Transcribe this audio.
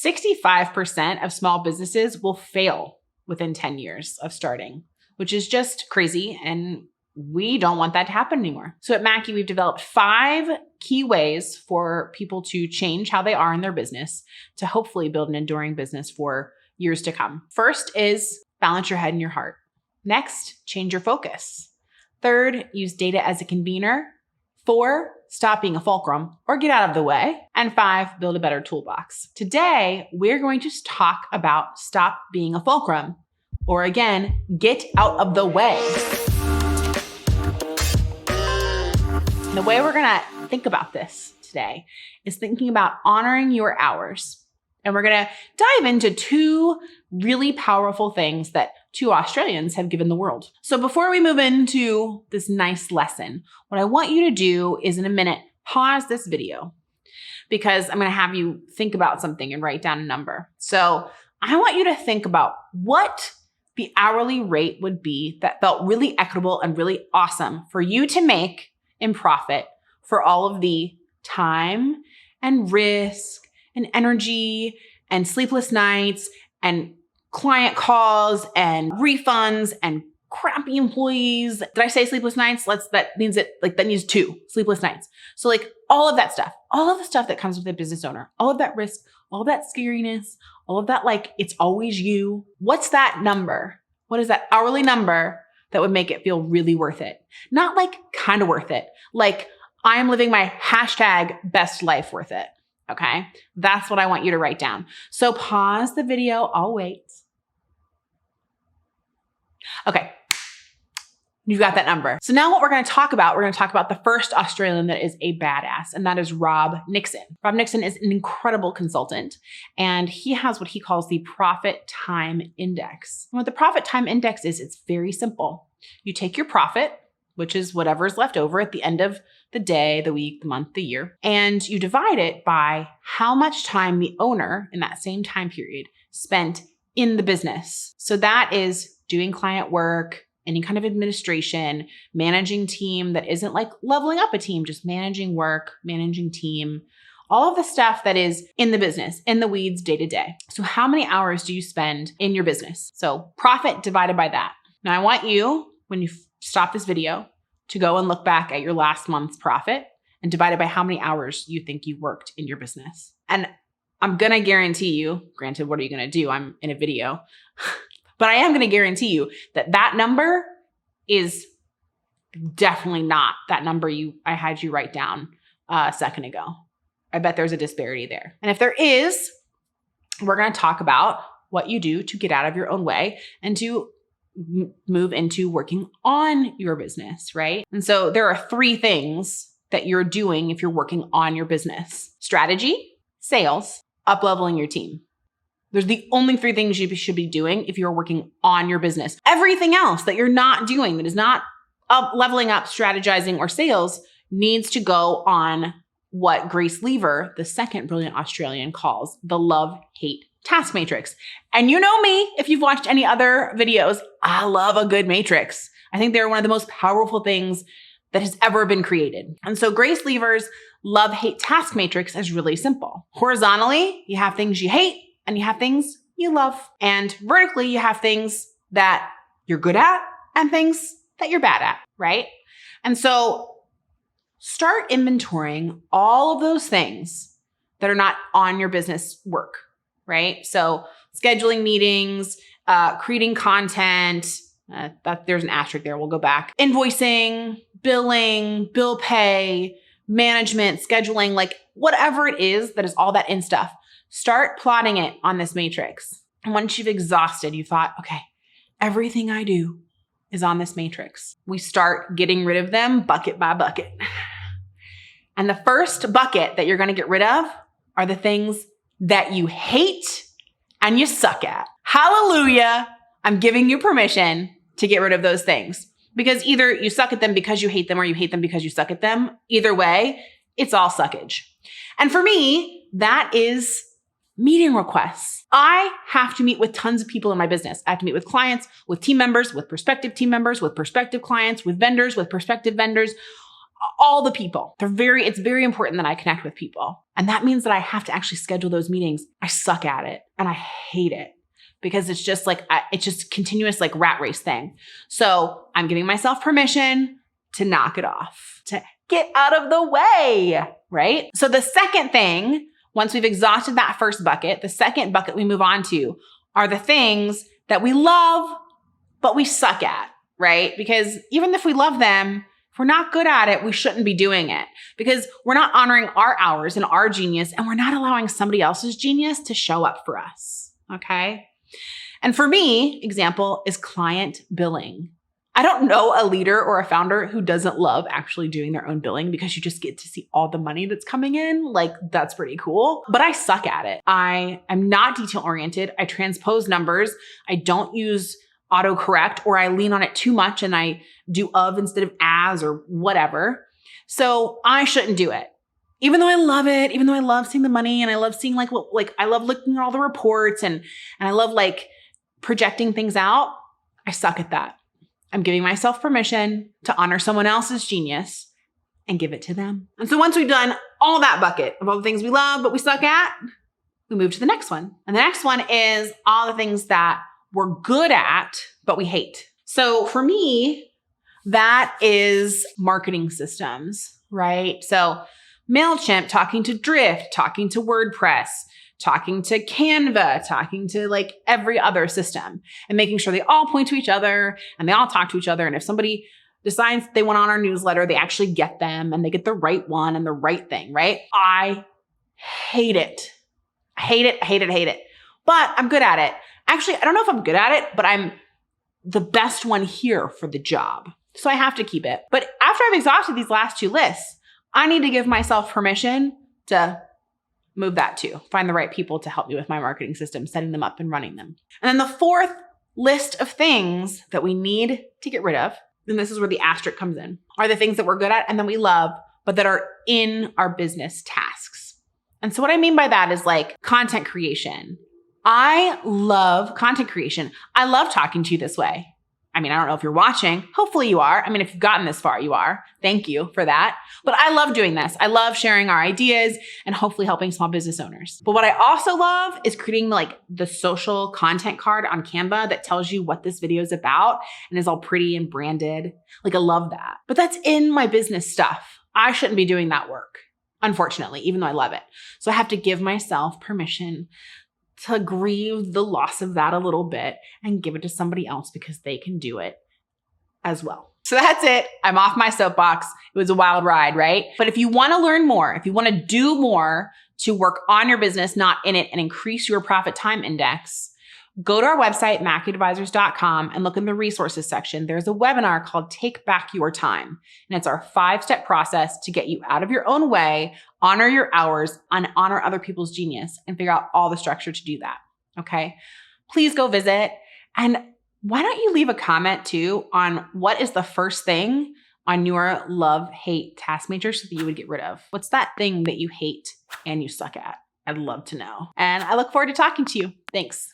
65% of small businesses will fail within 10 years of starting, which is just crazy. And we don't want that to happen anymore. So at Mackey, we've developed 5 key ways for people to change how they are in their business to hopefully build an enduring business for years to come. First is balance your head and your heart. Next, change your focus. Third, use data as a convener. 4, stop being a fulcrum or get out of the way. And 5, build a better toolbox. Today, we're going to talk about stop being a fulcrum, or again, get out of the way. The way we're going to think about this today is thinking about honoring your hours. And we're going to dive into 2 really powerful things that 2 Australians have given the world. So before we move into this nice lesson, what I want you to do is in a minute, pause this video because I'm going to have you think about something and write down a number. So I want you to think about what the hourly rate would be that felt really equitable and really awesome for you to make in profit for all of the time and risk and energy and sleepless nights and client calls and refunds and crappy employees. Did I say sleepless nights? That means 2 sleepless nights. So like all of that stuff, all of the stuff that comes with a business owner, all of that risk, all of that scariness, all of that, like it's always you. What's that number? What is that hourly number that would make it feel really worth it? Not like kind of worth it. Like I'm living my #best life worth it. Okay. That's what I want you to write down. So pause the video. I'll wait. Okay. You've got that number. So now what we're going to talk about the first Australian that is a badass, and that is Rob Nixon. Rob Nixon is an incredible consultant, and he has what he calls the Profit Time Index. And what the Profit Time Index is, it's very simple. You take your profit, which is whatever is left over at the end of the day, the week, the month, the year, and you divide it by how much time the owner in that same time period spent in the business. So that is doing client work, any kind of administration, managing team that isn't like leveling up a team, just managing work, managing team, all of the stuff that is in the business, in the weeds day to day. So how many hours do you spend in your business? So profit divided by that. Now I want you, when you stop this video, to go and look back at your last month's profit and divide it by how many hours you think you worked in your business. And I'm going to guarantee you, granted, what are you going to do? I'm in a video, but I am going to guarantee you that that number is definitely not that number I had you write down a second ago. I bet there's a disparity there. And if there is, we're going to talk about what you do to get out of your own way and to move into working on your business, right? And so there are 3 things that you're doing if you're working on your business: strategy, sales, up-leveling your team. There's the only 3 things you should be doing if you're working on your business. Everything else that you're not doing, that is not leveling up, strategizing, or sales, needs to go on what Grace Lever, the second brilliant Australian, calls the love-hate task matrix. And you know me, if you've watched any other videos, I love a good matrix. I think they're one of the most powerful things that has ever been created. And so Grace Lever's love-hate task matrix is really simple. Horizontally, you have things you hate and you have things you love. And vertically, you have things that you're good at and things that you're bad at, right? And so start inventorying all of those things that are not on your business work, right? So scheduling meetings, creating content, there's an asterisk there, we'll go back. Invoicing, billing, bill pay, management, scheduling, like whatever it is that is all that in stuff. Start plotting it on this matrix. And once you've exhausted, you thought, okay, everything I do is on this matrix. We start getting rid of them bucket by bucket. And the first bucket that you're going to get rid of are the things that you hate and you suck at. Hallelujah. I'm giving you permission to get rid of those things, because either you suck at them because you hate them or you hate them because you suck at them. Either way, it's all suckage. And for me, that is meeting requests. I have to meet with tons of people in my business. I have to meet with clients, with team members, with prospective team members, with prospective clients, with vendors, with prospective vendors. all the people. It's very important that I connect with people. And that means that I have to actually schedule those meetings. I suck at it and I hate it because it's just like, it's just continuous like rat race thing. So I'm giving myself permission to knock it off, to get out of the way, right? So the second thing, once we've exhausted that first bucket, the second bucket we move on to are the things that we love, but we suck at, right? Because even if we love them, if we're not good at it, we shouldn't be doing it because we're not honoring our hours and our genius, and we're not allowing somebody else's genius to show up for us, okay? And for me, example is client billing. I don't know a leader or a founder who doesn't love actually doing their own billing because you just get to see all the money that's coming in. Like, that's pretty cool. But I suck at it. I am not detail oriented. I transpose numbers. I don't use autocorrect, or I lean on it too much and I do of instead of as or whatever. So I shouldn't do it. Even though I love it, even though I love seeing the money and I love seeing like I love looking at all the reports and I love like projecting things out, I suck at that. I'm giving myself permission to honor someone else's genius and give it to them. And so once we've done all that bucket of all the things we love but we suck at, we move to the next one. And the next one is all the things that we're good at but we hate. So for me, that is marketing systems, right? So MailChimp, talking to Drift, talking to WordPress, talking to Canva, talking to like every other system and making sure they all point to each other and they all talk to each other. And if somebody decides they want on our newsletter, they actually get them and they get the right one and the right thing, right? I hate it. I hate it, hate it, hate it. But I'm good at it. Actually, I don't know if I'm good at it, but I'm the best one here for the job. So I have to keep it. But after I've exhausted these last two lists, I need to give myself permission to move that too. Find the right people to help me with my marketing system, setting them up and running them. And then the fourth list of things that we need to get rid of, and this is where the asterisk comes in, are the things that we're good at and that we love, but that are in our business tasks. And so what I mean by that is like content creation. I love content creation. I love talking to you this way. I mean, I don't know if you're watching. Hopefully you are. I mean, if you've gotten this far, you are. Thank you for that. But I love doing this. I love sharing our ideas and hopefully helping small business owners. But what I also love is creating like the social content card on Canva that tells you what this video is about and is all pretty and branded. Like I love that. But that's in my business stuff. I shouldn't be doing that work, unfortunately, even though I love it. So I have to give myself permission to grieve the loss of that a little bit and give it to somebody else because they can do it as well. So that's it. I'm off my soapbox. It was a wild ride, right? But if you want to learn more, if you want to do more to work on your business, not in it, and increase your profit time index, go to our website, mackeyadvisors.com, and look in the resources section. There's a webinar called Take Back Your Time. And it's our 5-step process to get you out of your own way, honor your hours, and honor other people's genius, and figure out all the structure to do that. Okay? Please go visit. And why don't you leave a comment too on what is the first thing on your love-hate task matrix that you would get rid of? What's that thing that you hate and you suck at? I'd love to know. And I look forward to talking to you. Thanks.